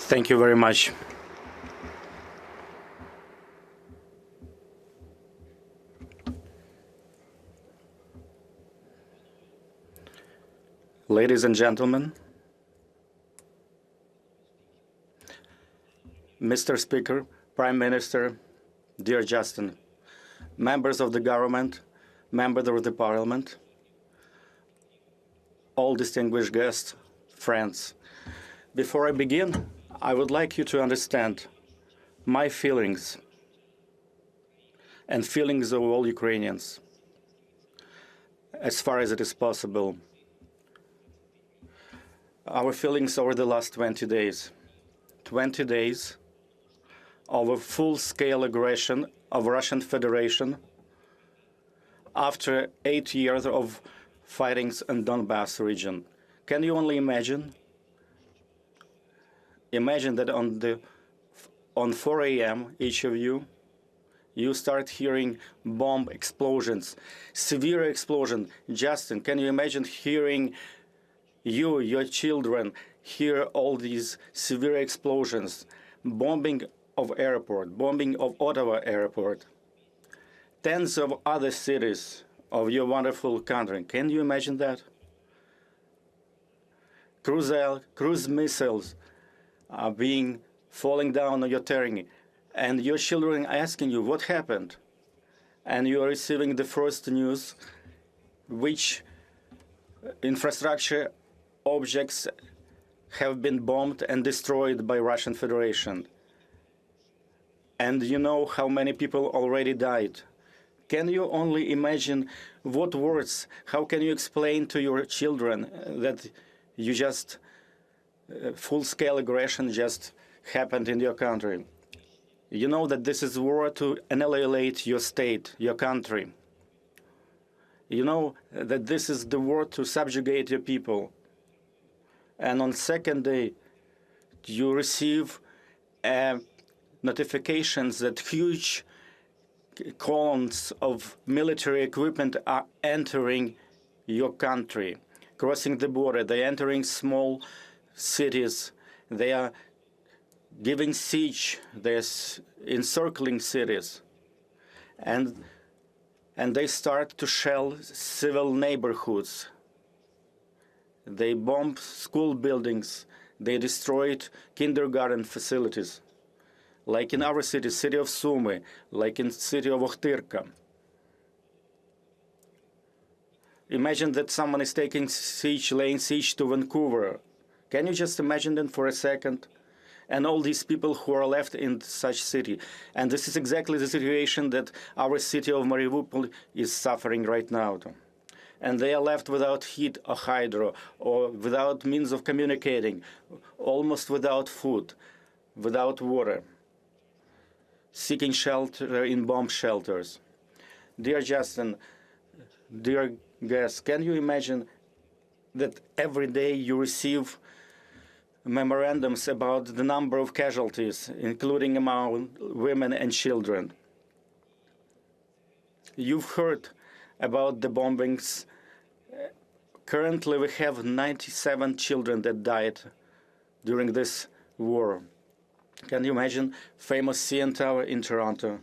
Thank you very much. Ladies and gentlemen, Mr. Speaker, Prime Minister, dear Justin, members of the government, members of the Parliament, all distinguished guests, friends. Before I begin, I would like you to understand my feelings and feelings of all Ukrainians, as far as it is possible. Our feelings over the last 20 days. 20 days of a full-scale aggression of Russian Federation after 8 years of fightings in Donbass region. Can you only imagine? Imagine that on 4 a.m., each of you start hearing bomb explosions, severe explosion. Justin, can you imagine hearing your children hear all these severe explosions, bombing of airport, bombing of Ottawa airport, tens of other cities of your wonderful country. Can you imagine that? Cruise missiles are falling down on your terrain, and your children asking you what happened, and you are receiving the first news which infrastructure objects have been bombed and destroyed by Russian Federation. And you know how many people already died. Can you only imagine what words, how can you explain to your children that you just full-scale aggression just happened in your country? You know that this is war to annihilate your state, your country. You know that this is the war to subjugate your people. And on second day, you receive notifications that huge columns of military equipment are entering your country, crossing the border. They're entering small cities. They are giving siege. They're encircling cities. And they start to shell civil neighborhoods. They bomb school buildings. They destroyed kindergarten facilities, like in our city, city of Sumy, like in city of Ochtyrka. Imagine that someone is taking siege, laying siege to Vancouver. Can you just imagine that for a second? And all these people who are left in such city. And this is exactly the situation that our city of Mariupol is suffering right now. And they are left without heat or hydro, or without means of communicating, almost without food, without water, seeking shelter in bomb shelters. Dear Justin, dear guests, can you imagine that every day you receive memorandums about the number of casualties, including among women and children? You've heard about the bombings. Currently, we have 97 children that died during this war. Can you imagine famous CN Tower in Toronto?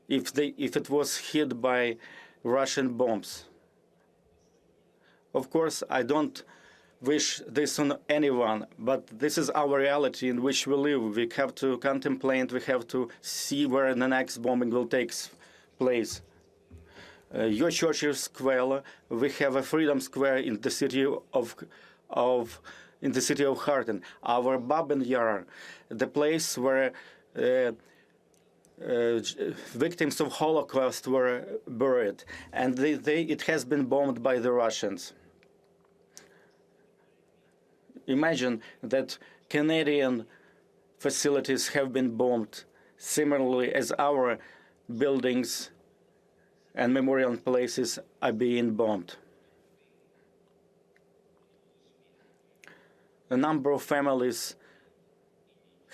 If it was hit by Russian bombs. Of course, I don't wish this on anyone, but this is our reality in which we live. We have to contemplate, we have to see where the next bombing will take place. Your Churchill Square, we have a Freedom Square in the city of Kharkiv. Our Babin Yar, the place where victims of Holocaust were buried, and it has been bombed by the Russians. Imagine that Canadian facilities have been bombed, similarly as our buildings and memorial places are being bombed. A number of families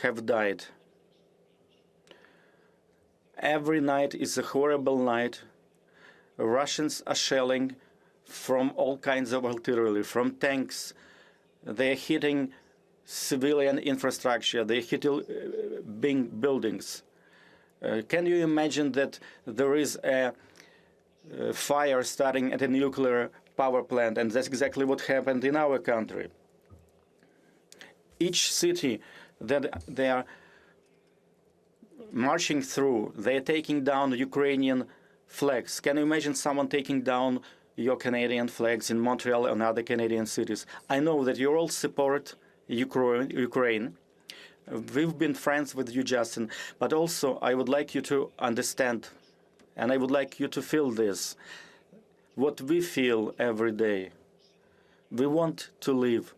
have died. Every night is a horrible night. Russians are shelling from all kinds of artillery, from tanks. They're hitting civilian infrastructure, they're hitting buildings. Can you imagine that there is a fire starting at a nuclear power plant? And that's exactly what happened in our country. Each city that they are marching through, they're taking down Ukrainian flags. Can you imagine someone taking down your Canadian flags in Montreal and other Canadian cities? I know that you all support Ukraine. We've been friends with you, Justin, but also I would like you to understand, and I would like you to feel this, what we feel every day. We want to live,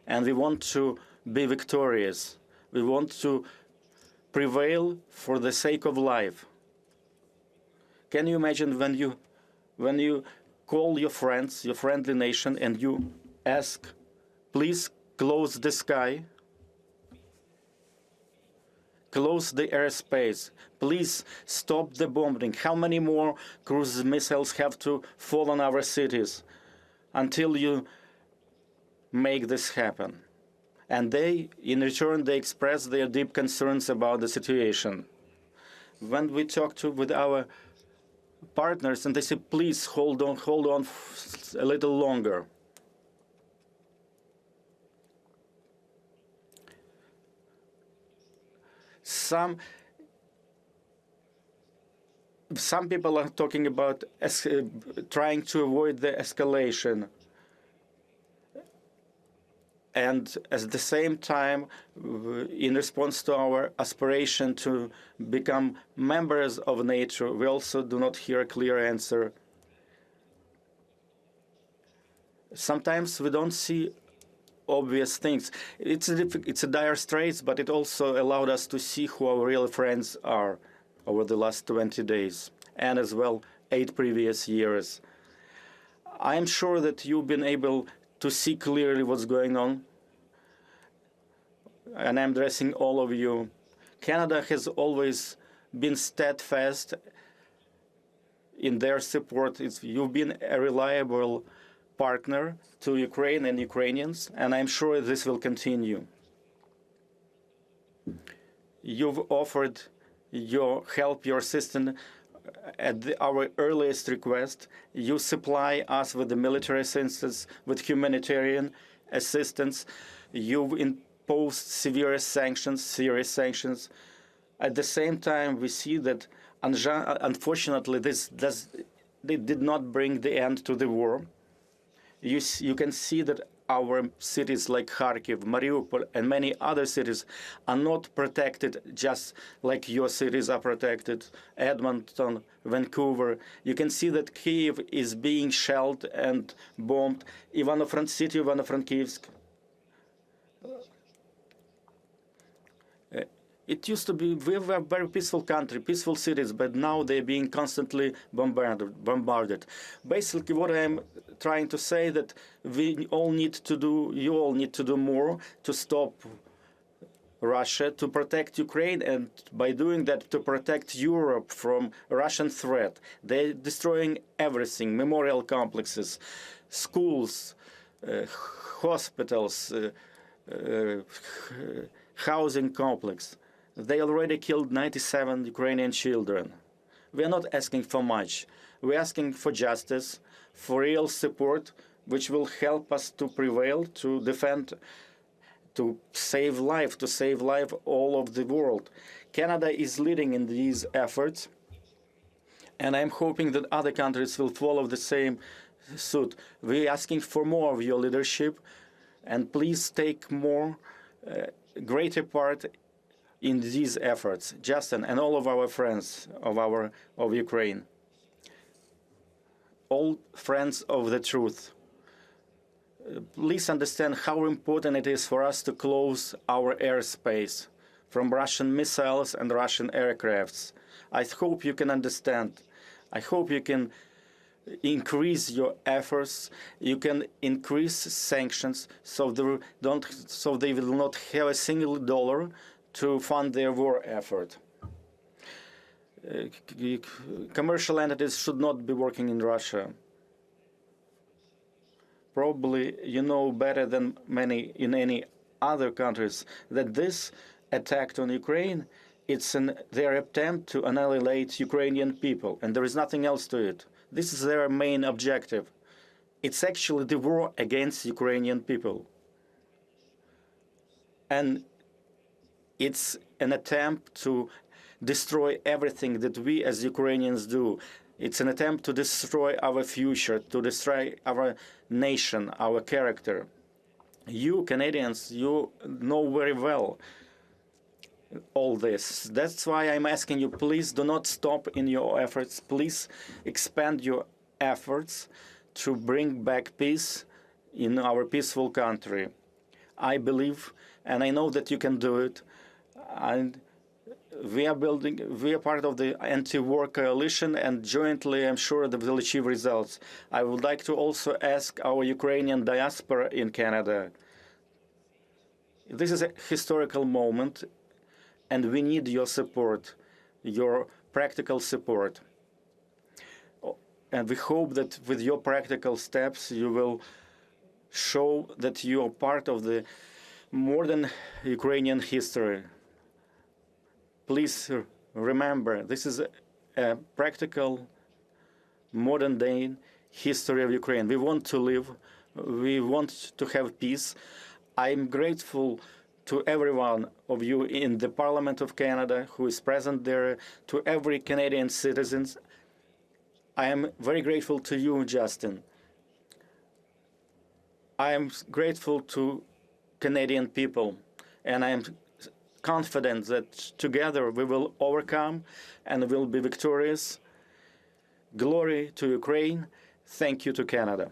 and we want to be victorious. We want to prevail for the sake of life. Can you imagine when you call your friends, your friendly nation, and you ask, please close the sky, close the airspace, please stop the bombing. How many more cruise missiles have to fall on our cities until you make this happen? And they, in return, they express their deep concerns about the situation. When we talk with our partners, and they say, please hold on a little longer. Some people are talking about trying to avoid the escalation. And at the same time, in response to our aspiration to become members of NATO, we also do not hear a clear answer. Sometimes we don't see obvious things. It's a dire straits, but it also allowed us to see who our real friends are over the last 20 days, and as well 8 previous years. I'm sure that you've been able to see clearly what's going on, and I'm addressing all of you. Canada has always been steadfast in their support. You've been a reliable partner to Ukraine and Ukrainians, and I'm sure this will continue. You've offered your help, your assistance at our earliest request. You supply us with the military assistance, with humanitarian assistance. You've imposed serious sanctions. At the same time, we see that, unfortunately, they did not bring the end to the war. You can see that our cities like Kharkiv, Mariupol, and many other cities are not protected just like your cities are protected. Edmonton, Vancouver. You can see that Kyiv is being shelled and bombed. City of Ivano-Frankivsk. It used to be, we were a very peaceful country, peaceful cities, but now they're being constantly bombarded. Basically, what I'm trying to say that you all need to do more to stop Russia, to protect Ukraine, and by doing that, to protect Europe from Russian threat. They're destroying everything, memorial complexes, schools, hospitals, housing complex. They already killed 97 Ukrainian children. We are not asking for much. We're asking for justice, for real support, which will help us to prevail, to defend, to save life all of the world. Canada is leading in these efforts, and I'm hoping that other countries will follow the same suit. We're asking for more of your leadership, and please take more, greater part in these efforts, Justin and all of our friends of Ukraine, all friends of the truth. Please understand how important it is for us to close our airspace from Russian missiles and Russian aircrafts. I hope you can understand. I hope you can increase your efforts. You can increase sanctions so they will not have a single dollar to fund their war effort. Commercial entities should not be working in Russia. Probably you know better than many in any other countries that this attack on Ukraine, it's their attempt to annihilate Ukrainian people, and there is nothing else to it. This is their main objective. It's actually the war against Ukrainian people. And it's an attempt to destroy everything that we as Ukrainians do. It's an attempt to destroy our future, to destroy our nation, our character. You Canadians, you know very well all this. That's why I'm asking you, please do not stop in your efforts. Please expand your efforts to bring back peace in our peaceful country. I believe, and I know that you can do it. And we are part of the anti-war coalition, and jointly, I'm sure that we'll achieve results. I would like to also ask our Ukrainian diaspora in Canada. This is a historical moment, and we need your support, your practical support. And we hope that with your practical steps, you will show that you are part of the modern Ukrainian history. Please remember, this is a practical, modern-day history of Ukraine. We want to live. We want to have peace. I'm grateful to every one of you in the Parliament of Canada who is present there, to every Canadian citizen. I am very grateful to you, Justin. I am grateful to Canadian people, and I am confident that together we will overcome and will be victorious. Glory to Ukraine. Thank you to Canada.